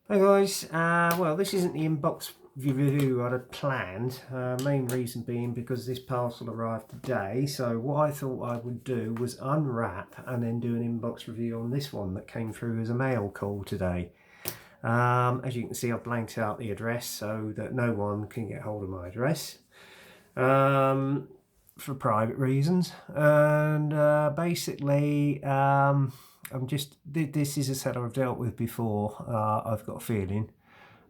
Hey guys, well this isn't the inbox review I'd have planned, main reason being because this parcel arrived today, so what I thought I would do was unwrap and then do an inbox review on this one that came through as a mail call today. As you can see, I've blanked out the address so that no one can get hold of my address for private reasons, and basically this is a seller I've dealt with before. I've got a feeling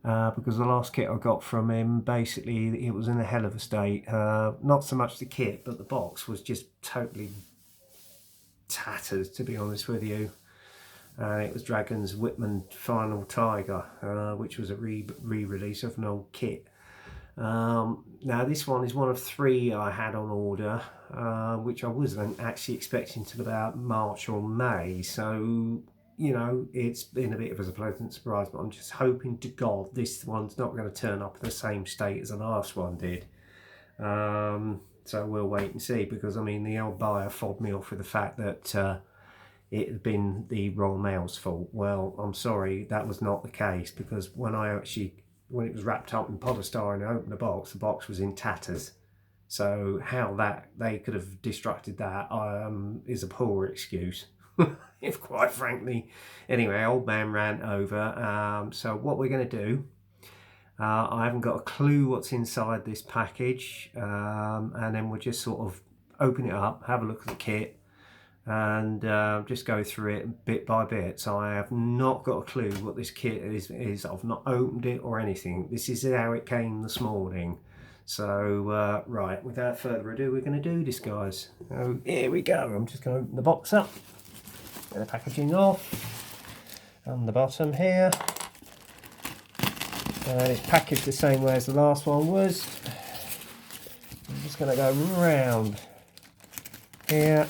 because the last kit I got from him, basically it was in a hell of a state. Not so much the kit, but the box was just totally tattered, to be honest with you. It was Dragon's Whitman Final Tiger, which was a re-release of an old kit. Now this one is one of 3 I had on order, which I wasn't actually expecting till about March or May, so you know it's been a bit of a pleasant surprise, but I'm just hoping to God this one's not going to turn up in the same state as the last one did. So we'll wait and see, because I mean the old buyer fobbed me off with the fact that it had been the Royal Mail's fault. Well, I'm sorry, that was not the case, because when it was wrapped up in polystyrene and I opened the box was in tatters. So how that they could have destructed that is a poor excuse, if quite frankly. Anyway, old man ran over. So what we're going to do, I haven't got a clue what's inside this package, and then we'll just sort of open it up, have a look at the kit, and just go through it bit by bit. So I have not got a clue what this kit is. I've not opened it or anything. This is how it came this morning. So right, without further ado, we're going to do this, guys. So here we go. I'm just going to open the box up, get the packaging off on the bottom here. It's packaged the same way as the last one was. I'm just going to go round here.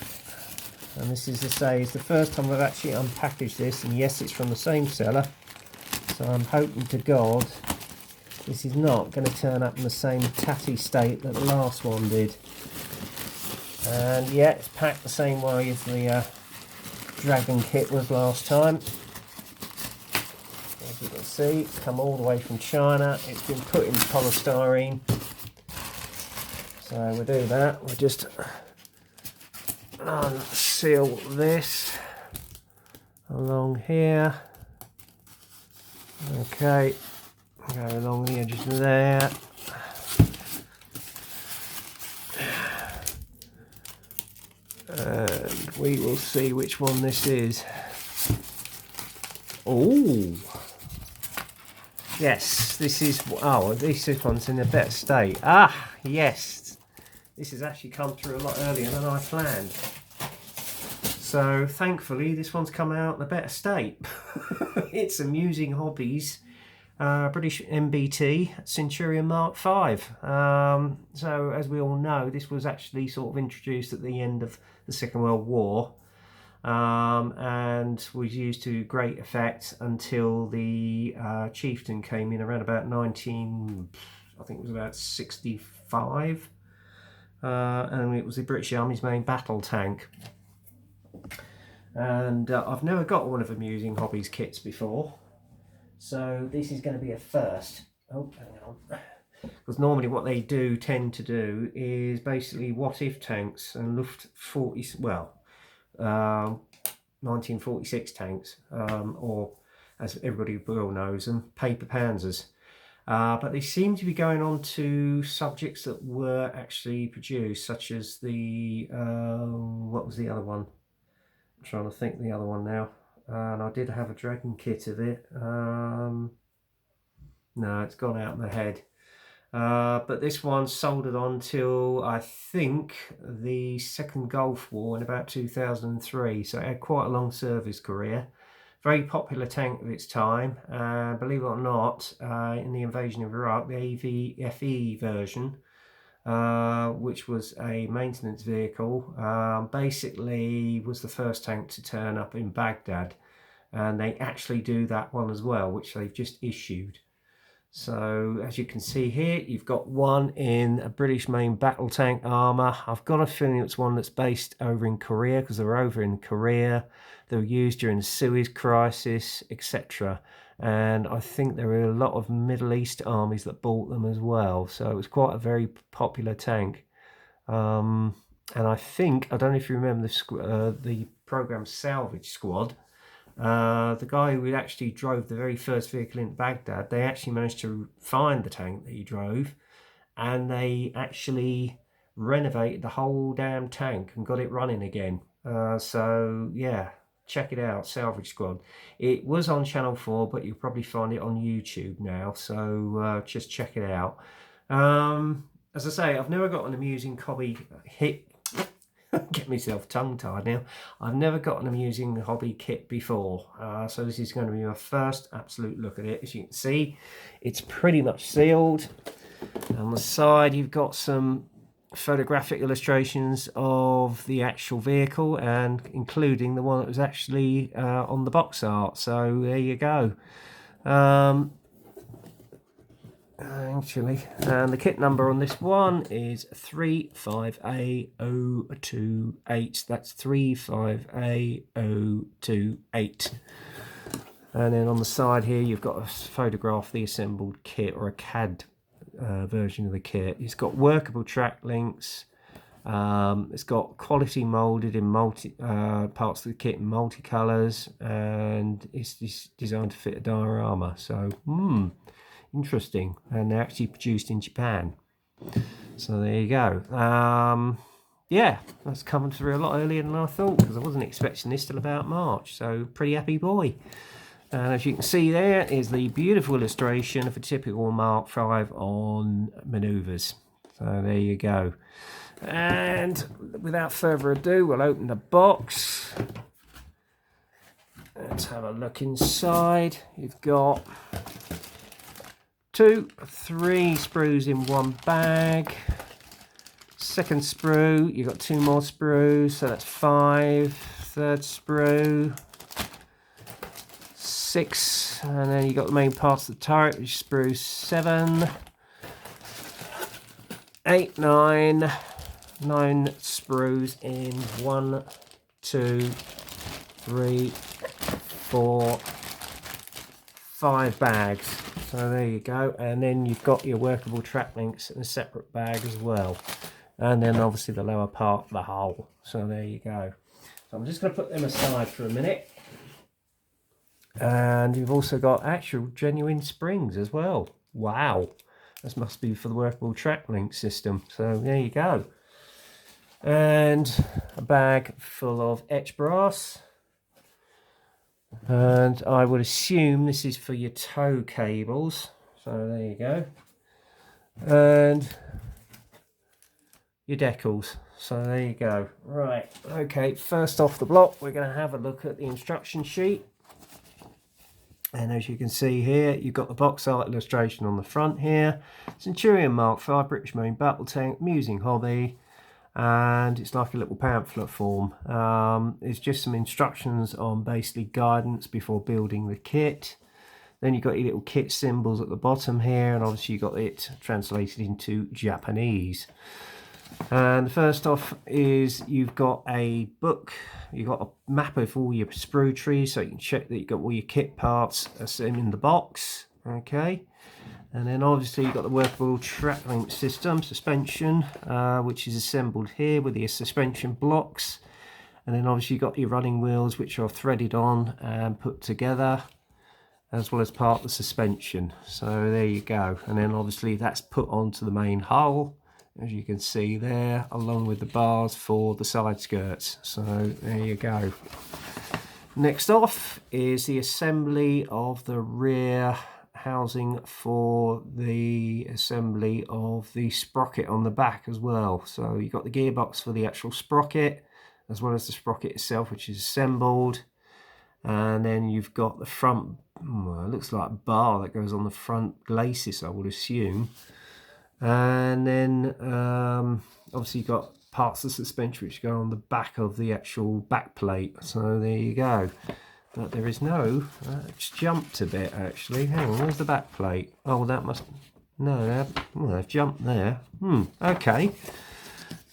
And this is to say, it's the first time I've actually unpackaged this, and yes, it's from the same seller. So I'm hoping to God this is not going to turn up in the same tatty state that the last one did. And yeah, it's packed the same way as the Dragon kit was last time. As you can see, it's come all the way from China. It's been put in polystyrene. So we'll do that. We'll just unseal this along here. Okay, go along the edges there. And we will see which one this is. Oh, yes, this is, oh, this one's in a better state. Ah, yes, this has actually come through a lot earlier than I planned. So thankfully this one's come out in a better state. It's Amusing Hobbies British MBT Centurion Mark V. So as we all know, this was actually sort of introduced at the end of the Second World War, and was used to great effect until the Chieftain came in around about I think it was about 65, and it was the British Army's main battle tank. And I've never got one of Amusing Hobbies kits before, so this is going to be a first. Oh, hang on. Because normally what they tend to do is basically what if tanks and Luft 40, well, 1946 tanks, or as everybody well knows them, paper panzers. But they seem to be going on to subjects that were actually produced, such as the, what was the other one? I'm trying to think the other one now. And I did have a Dragon kit of it. No, it's gone out of my head. But this one soldered on till I think the Second Gulf War in about 2003. So it had quite a long service career. Very popular tank of its time. Believe it or not, in the invasion of Iraq, the AVFE version, which was a maintenance vehicle, basically was the first tank to turn up in Baghdad. And they actually do that one as well, which they've just issued. So as you can see here, you've got one in a British main battle tank armour. I've got a feeling it's one that's based over in Korea, because they were over in Korea. They were used during the Suez Crisis, etc. And I think there were a lot of Middle East armies that bought them as well. So it was quite a very popular tank. And I think, I don't know if you remember the program Salvage Squad. The guy who actually drove the very first vehicle into Baghdad, they actually managed to find the tank that he drove, and they actually renovated the whole damn tank and got it running again. So yeah, check it out, Salvage Squad. It was on Channel 4, but you'll probably find it on YouTube now, so just check it out. As I say, I've never got an amusing hobby hit. Get myself tongue-tied now. I've never got an amusing hobby kit before, so this is going to be my first absolute look at it. As you can see, it's pretty much sealed. On the side, you've got some photographic illustrations of the actual vehicle, and including the one that was actually on the box art. So there you go. Actually, and the kit number on this one is 358-028. That's 358-028. And then on the side here, you've got a photograph of the assembled kit, or a CAD version of the kit. It's got workable track links. It's got quality molded in parts of the kit in multicolours, and it's designed to fit a diorama. So, interesting. And they're actually produced in Japan. So there you go. Yeah, that's coming through a lot earlier than I thought, because I wasn't expecting this till about March. So pretty happy boy. And as you can see, there is the beautiful illustration of a typical Mark V on manoeuvres. So there you go. And without further ado, we'll open the box. Let's have a look inside. You've got 2, 3 sprues in one bag. Second sprue, you've got 2 more sprues, so that's 5. Third sprue, 6, and then you've got the main parts of the turret, which is sprue 7, 8, 9 sprues in 1, 2, 3, 4, 5 bags. So there you go, and then you've got your workable track links in a separate bag as well, and then obviously the lower part of the hull. So there you go. So I'm just going to put them aside for a minute, and you've also got actual genuine springs as well. Wow, this must be for the workable track link system. So there you go, and a bag full of etch brass. And I would assume this is for your tow cables. So there you go. And your decals. So there you go. Right, okay, first off the block, we're going to have a look at the instruction sheet. And as you can see here, you've got the box art illustration on the front here. Centurion Mark V, British Marine Battle Tank, amusing hobby. And it's like a little pamphlet form. It's just some instructions on basically guidance before building the kit. Then you've got your little kit symbols at the bottom here, and obviously you've got it translated into Japanese. And first off is you've got a book, you've got a map of all your sprue trees, so you can check that you've got all your kit parts in the box. Okay. And then obviously you've got the workable track link system, suspension, which is assembled here with your suspension blocks. And then obviously you've got your running wheels, which are threaded on and put together, as well as part of the suspension. So there you go. And then obviously that's put onto the main hull, as you can see there, along with the bars for the side skirts. So there you go. Next off is the assembly of the rear housing for the assembly of the sprocket on the back as well. So you've got the gearbox for the actual sprocket, as well as the sprocket itself, which is assembled. And then you've got the front, well, it looks like a bar that goes on the front glacis, I would assume. And then obviously you've got parts of the suspension which go on the back of the actual back plate. So there you go. but there is no, it's jumped a bit actually. Hang on, where's the back plate? Oh, that must, no, they've jumped there. Okay.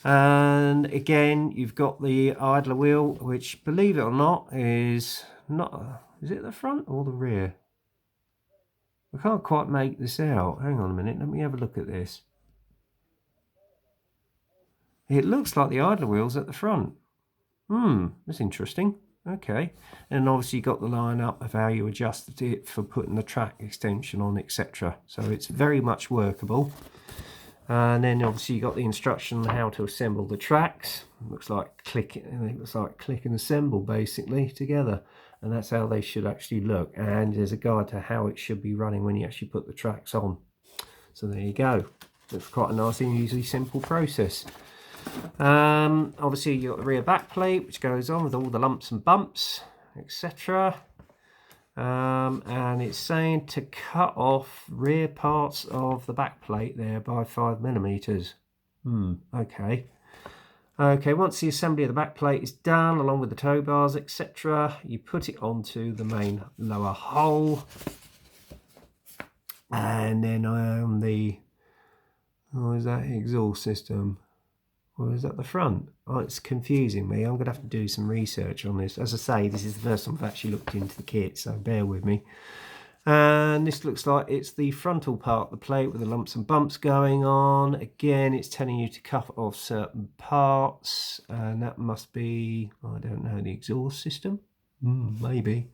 And again, you've got the idler wheel, which, believe it or not, is not, is it the front or the rear? I can't quite make this out. Hang on a minute, let me have a look at this. It looks like the idler wheel's at the front. That's interesting. Okay, and obviously you've got the line up of how you adjusted it for putting the track extension on, etc. So it's very much workable. And then obviously you got the instruction on how to assemble the tracks. Looks like click and assemble basically together, and that's how they should actually look. And there's a guide to how it should be running when you actually put the tracks on. So there you go. It's quite a nice and easy, simple process. Obviously you've got the rear back plate, which goes on with all the lumps and bumps, etc. And it's saying to cut off rear parts of the back plate there by 5mm. Okay. Okay, once the assembly of the back plate is done, along with the tow bars, etc., you put it onto the main lower hull. And then on the, what is that, exhaust system? Or is that the front? Oh, it's confusing me. I'm going to have to do some research on this. As I say, this is the first time I've actually looked into the kit, so bear with me. And this looks like it's the frontal part of the plate with the lumps and bumps going on. Again, it's telling you to cut off certain parts, and that must be, I don't know, the exhaust system? Maybe.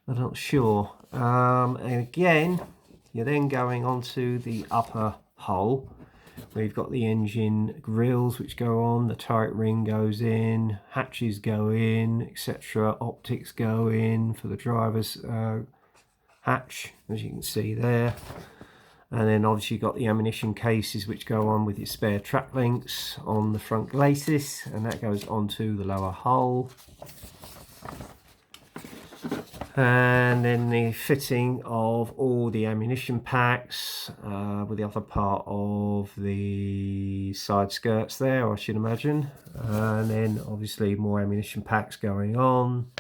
I'm not sure. And again, you're then going onto the upper hull. We've got the engine grills which go on, the turret ring goes in, hatches go in, etc. Optics go in for the driver's hatch, as you can see there. And then obviously you've got the ammunition cases which go on with your spare track links on the front glacis, and that goes onto the lower hull. And then the fitting of all the ammunition packs with the other part of the side skirts there, I should imagine. And then obviously more ammunition packs going on.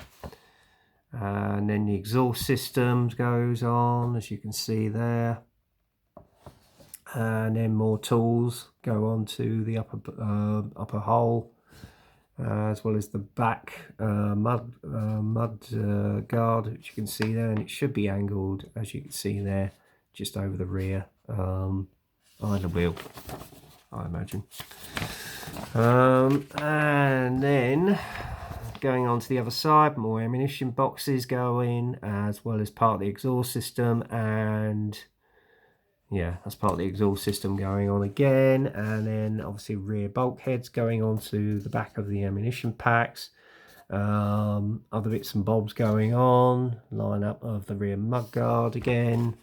And then the exhaust system goes on, as you can see there. And then more tools go on to the upper hull. As well as the back mud guard, which you can see there, and it should be angled, as you can see there, just over the rear idler wheel, I imagine. And then going on to the other side, more ammunition boxes go in, as well as part of the exhaust system, and yeah, that's part of the exhaust system going on again. And then obviously rear bulkheads going onto the back of the ammunition packs. Other bits and bobs going on. Line up of the rear mudguard again.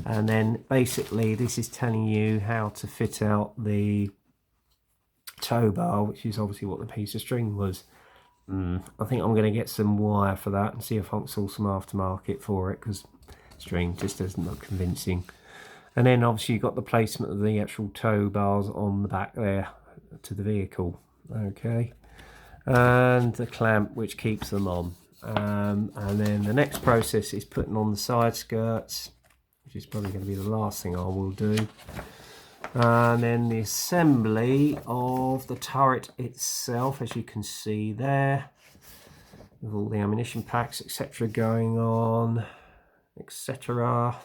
And then basically this is telling you how to fit out the tow bar, which is obviously what the piece of string was. I think I'm going to get some wire for that and see if I can source some aftermarket for it, because string just doesn't look convincing. And then obviously you've got the placement of the actual tow bars on the back there to the vehicle. Okay. And the clamp which keeps them on. And then the next process is putting on the side skirts, which is probably going to be the last thing I will do. And then the assembly of the turret itself, as you can see there, with all the ammunition packs, etc. going on, etc.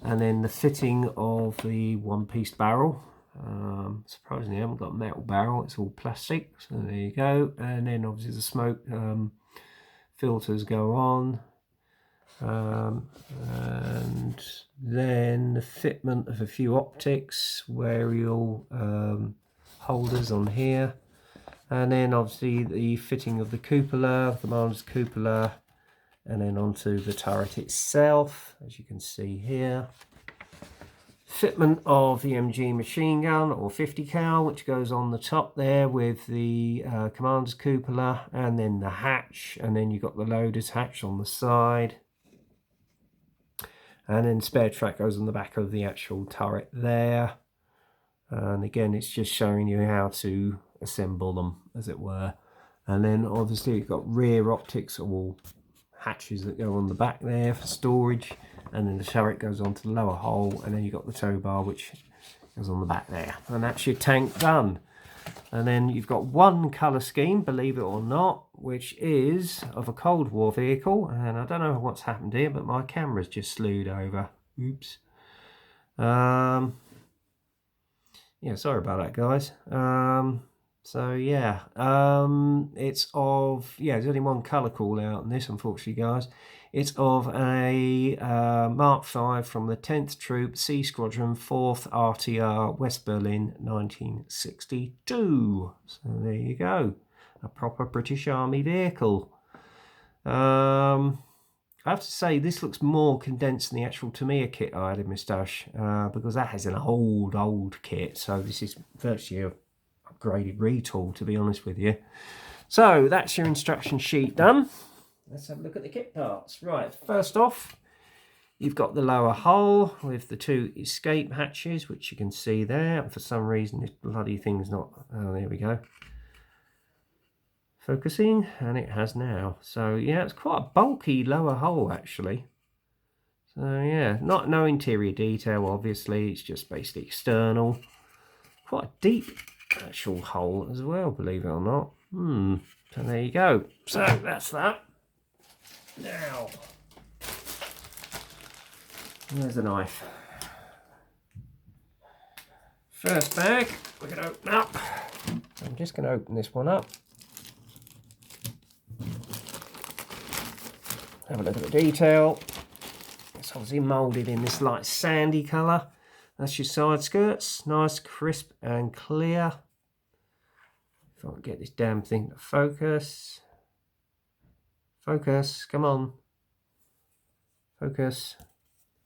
And then the fitting of the one-piece barrel. Surprisingly, I haven't got a metal barrel, it's all plastic, so there you go. And then obviously the smoke filters go on. And then the fitment of a few optics, variable holders on here. And then obviously the fitting of the cupola, the Mars cupola, and then onto the turret itself, as you can see here. Fitment of the MG machine gun or 50 cal, which goes on the top there with the commander's cupola, and then the hatch, and then you've got the loader's hatch on the side. And then spare track goes on the back of the actual turret there. And again, it's just showing you how to assemble them, as it were. And then obviously you've got rear optics, or hatches that go on the back there for storage, and then the turret goes onto the lower hull, and then you've got the tow bar which goes on the back there, and that's your tank done. And then you've got one colour scheme, believe it or not, which is of a Cold War vehicle, and I don't know what's happened here, but my camera's just slewed over. Oops. Yeah, sorry about that, guys. So yeah, it's of, yeah, there's only one colour call out in this, unfortunately, guys. It's of a Mark V from the 10th Troop, C Squadron, 4th RTR, West Berlin, 1962. So there you go, a proper British Army vehicle. I have to say, this looks more condensed than the actual Tamiya kit I had in my stash, because that has an old kit, so this is virtually a upgraded retool, to be honest with you. So that's your instruction sheet done. Let's have a look at the kit parts. Right, first off, you've got the lower hull with the 2 escape hatches, which you can see there. For some reason, this bloody thing's not... Oh, there we go. Focusing, and it has now. So yeah, it's quite a bulky lower hull actually. So yeah, no interior detail obviously, it's just basically external. Quite a deep actual hull as well, believe it or not. So there you go. So that's that. Now, there's a knife. First bag we're going to open up. So I'm just going to open this one up. Have a look at the detail. It's obviously moulded in this light sandy colour. That's your side skirts, nice, crisp and clear. If I can get this damn thing to focus. Focus, come on. Focus.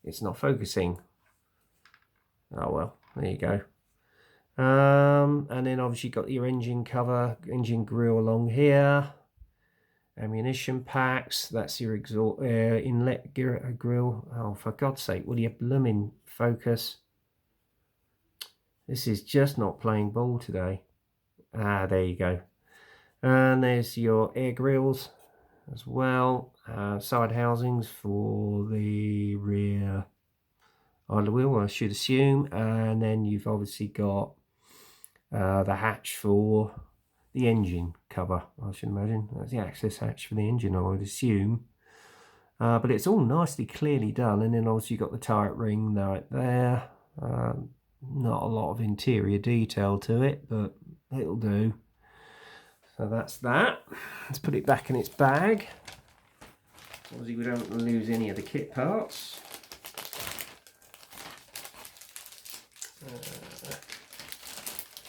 It's not focusing. Oh well, there you go. And then obviously got your engine cover, engine grille along here. Ammunition packs, that's your exhaust inlet grill. Oh, for God's sake, will you blooming focus? This is just not playing ball today. Ah, there you go. And there's your air grills as well. Side housings for the rear idler wheel, I should assume. And then you've obviously got the hatch for the engine cover, I should imagine. That's the access hatch for the engine, I would assume. But it's all nicely clearly done. And then obviously you've got the turret ring right there. Not a lot of interior detail to it, but it'll do. So that's that. Let's put it back in its bag. Obviously we don't lose any of the kit parts.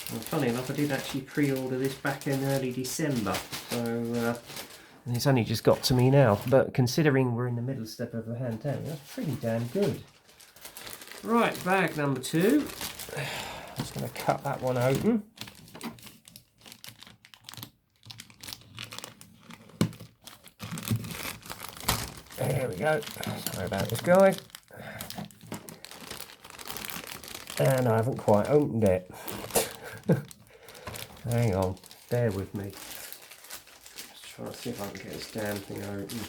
And funny enough, I did actually pre-order this back in early December, so and it's only just got to me now. But considering we're in the middle step of the hand tank, that's pretty damn good. Right, bag number 2. I'm just going to cut that one open. There we go. Sorry about this, guys. And I haven't quite opened it. Hang on, bear with me. Just trying to see if I can get this damn thing open.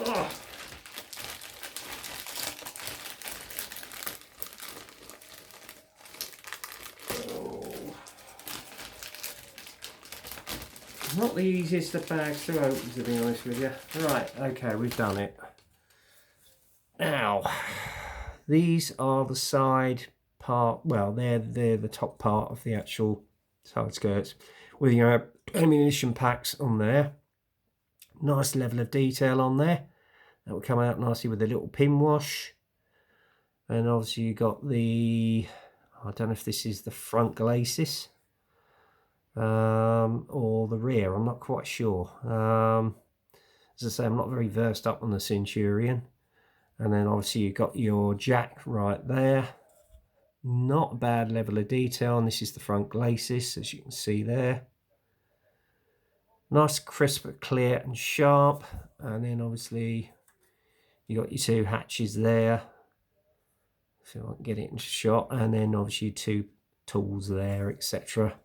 Oh. Not the easiest of bags to open, to be honest with you. Right, okay, we've done it. Now, these are the side part, well, they're the top part of the actual side skirts with your ammunition packs on there. Nice level of detail on there. That will come out nicely with a little pin wash. And obviously you got the, I don't know if this is the front glacis or the rear, I'm not quite sure. As I say, I'm not very versed up on the Centurion. And then obviously you've got your jack right there. Not a bad level of detail, and this is the front glacis, as you can see there. Nice, crisp, clear and sharp. And then obviously you got your 2 hatches there. So I can get it into shot. And then obviously 2 tools there, etc.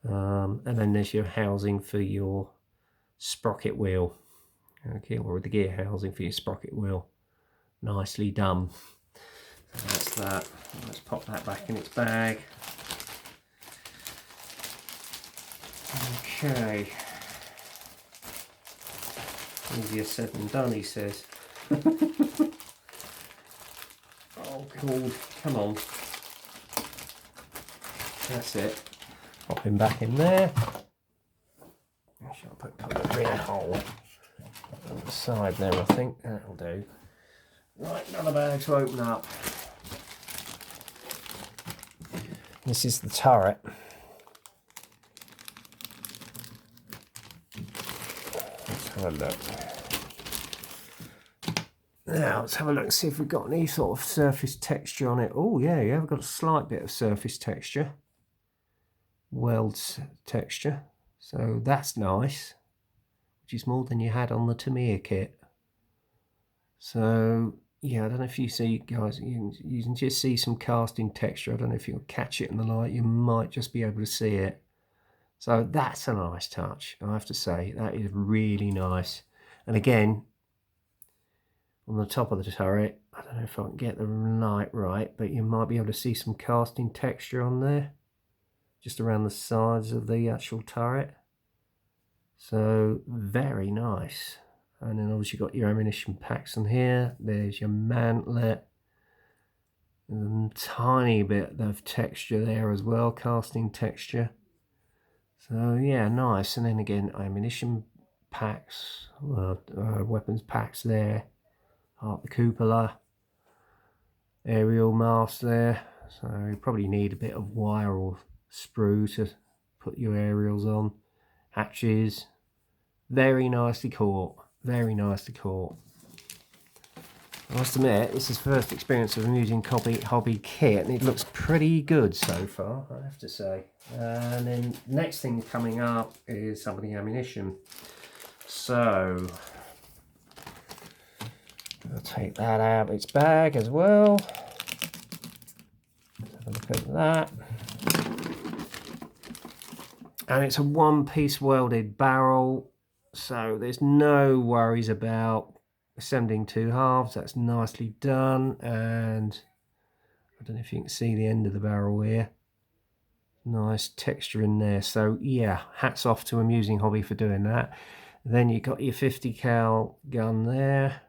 And then there's your housing for your sprocket wheel. Okay, or the gear housing for your sprocket wheel. Nicely done. So that's that. Let's pop that back in its bag. Okay. Easier said than done, he says. Oh, God. Come on. That's it. Pop him back in there. I shall put the rear hole on the side there, I think. That'll do. Right, another bag to open up. This is the turret. Let's have a look. Now, let's have a look and see if we've got any sort of surface texture on it. Oh, yeah, we've got a slight bit of surface texture. Weld texture. So that's nice. Which is more than you had on the Tamiya kit. So, yeah, I don't know if you see, guys, you can just see some casting texture. I don't know if you'll catch it in the light. You might just be able to see it. So that's a nice touch, I have to say. That is really nice. And again, on the top of the turret, I don't know if I can get the light right, but you might be able to see some casting texture on there, just around the sides of the actual turret. So very nice. And then obviously you've got your ammunition packs on here. There's your mantlet. And a tiny bit of texture there as well, casting texture. So yeah, nice. And then again, ammunition packs, weapons packs there. Part the cupola. Aerial mast there. So you probably need a bit of wire or sprue to put your aerials on. Hatches. Very nicely caught. Very nicely caught. I must admit, this is the first experience of using hobby kit, and it looks pretty good so far, I have to say. And then next thing coming up is some of the ammunition. So I'll take that out of its bag as well. Let's have a look at that. And it's a one-piece welded barrel, so there's no worries about assembling two halves. That's nicely done. And I don't know if you can see the end of the barrel here. Nice texture in there. So yeah, hats off to Amusing Hobby for doing that. Then you got your 50 cal gun there.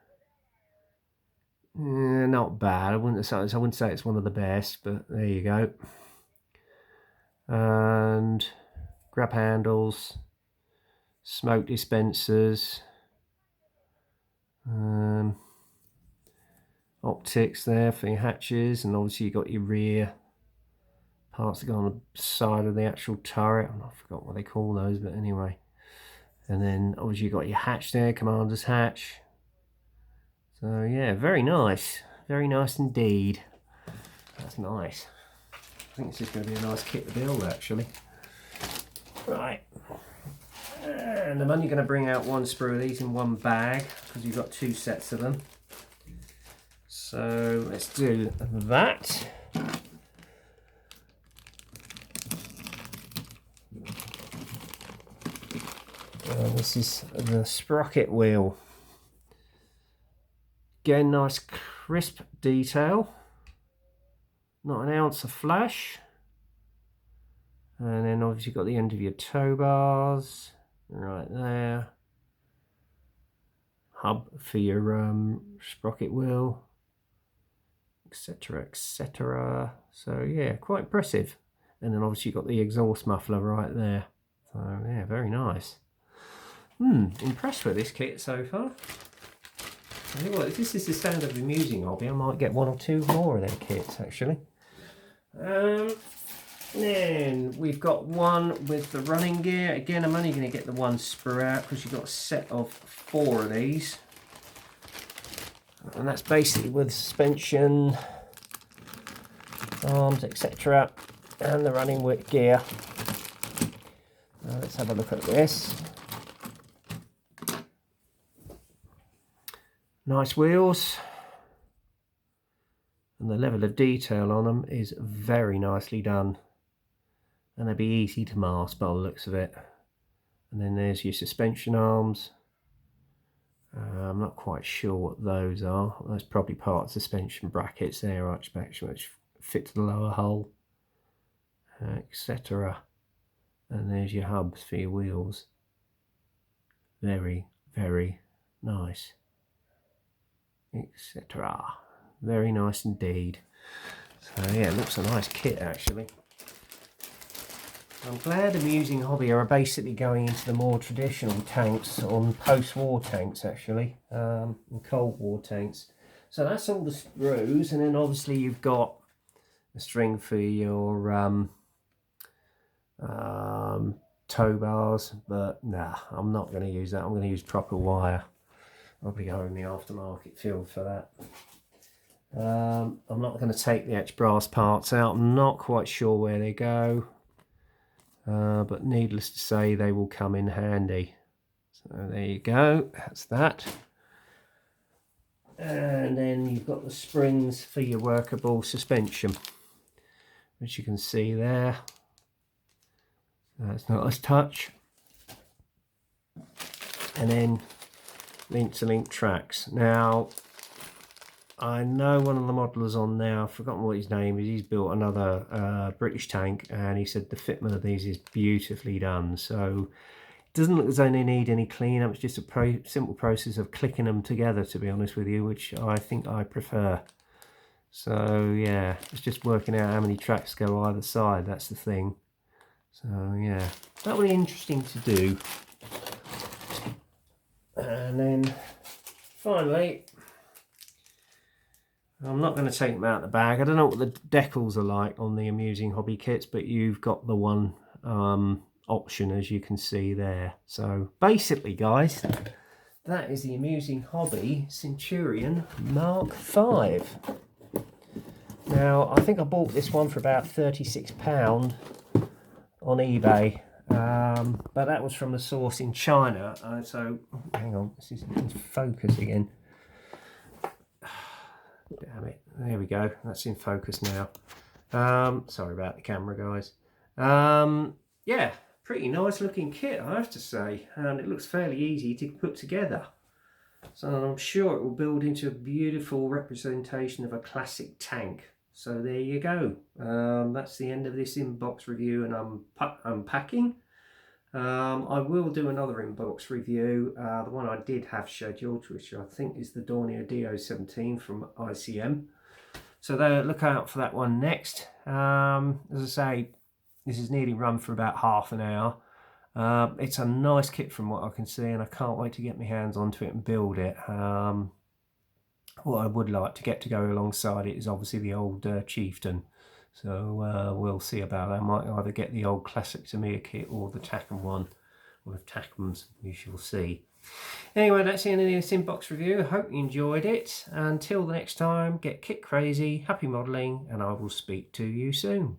Not bad. I wouldn't say it's one of the best, but there you go. And grab handles, smoke dispensers, optics there for your hatches, and obviously you got your rear parts that go on the side of the actual turret. I forgot what they call those, but anyway. And then obviously you got your hatch there, commander's hatch. So yeah, very nice indeed. That's nice. I think this is going to be a nice kit to build actually. Right, and I'm only going to bring out one sprue of these in one bag because you've got two sets of them. So let's do that. This is the sprocket wheel. Again, nice crisp detail. Not an ounce of flash. And then obviously you've got the end of your tow bars right there. Hub for your sprocket wheel, etc, etc. So yeah, quite impressive. And then obviously you've got the exhaust muffler right there. So yeah, very nice. Impressed with this kit so far. I think what, if this is the standard of Amusing Hobby, I might get one or two more of their kits actually. Then we've got one with the running gear. Again, I'm only going to get the one sprue out because you've got a set of 4 of these. And that's basically with suspension, arms, etc. and the running gear. Now let's have a look at this. Nice wheels. And the level of detail on them is very nicely done. And they'd be easy to mask by the looks of it. And then there's your suspension arms. I'm not quite sure what those are. That's probably part of suspension brackets there, which fit to the lower hull, etc. And there's your hubs for your wheels. Very, very nice, etc. Very nice indeed. So yeah, it looks a nice kit actually. I'm glad Amusing Hobby are basically going into the more traditional tanks on post-war tanks actually, and Cold War tanks. So that's all the screws, and then obviously you've got a string for your tow bars, but nah, I'm not going to use that. I'm going to use proper wire. I'll be going in the aftermarket field for that. I'm not going to take the edge brass parts out. I'm not quite sure where they go. But needless to say, they will come in handy. So there you go, that's that. And then you've got the springs for your workable suspension, which you can see there. That's not as touch. And then link-to-link tracks. Now, I know one of the modelers on there, I've forgotten what his name is, he's built another British tank, and he said the fitment of these is beautifully done. So it doesn't look as though they need any cleanup. It's just a simple process of clicking them together, to be honest with you, which I think I prefer. So yeah, it's just working out how many tracks go either side, that's the thing. So yeah, that will be interesting to do. And then finally, I'm not going to take them out of the bag. I don't know what the decals are like on the Amusing Hobby kits, but you've got the one option, as you can see there. So basically, guys, that is the Amusing Hobby Centurion Mark V. Now, I think I bought this one for about £36 on eBay, but that was from the source in China. So, hang on, this is in focus again. Damn it, there we go, that's in focus now. Sorry about the camera, guys. Yeah, pretty nice looking kit, I have to say, and it looks fairly easy to put together. So I'm sure it will build into a beautiful representation of a classic tank. So there you go. That's the end of this inbox review and unpacking. I will do another inbox review, the one I did have scheduled, which I think is the Dornier DO17 from ICM. So look out for that one next. As I say, this is nearly run for about half an hour. It's a nice kit from what I can see, and I can't wait to get my hands onto it and build it. What I would like to get to go alongside it is obviously the old Chieftain. So we'll see about that. I might either get the old classic Tamiya kit or the Takom one. With Takoms, we shall see. Anyway, that's the end of this inbox review. I hope you enjoyed it. Until the next time, get kit crazy, happy modelling, and I will speak to you soon.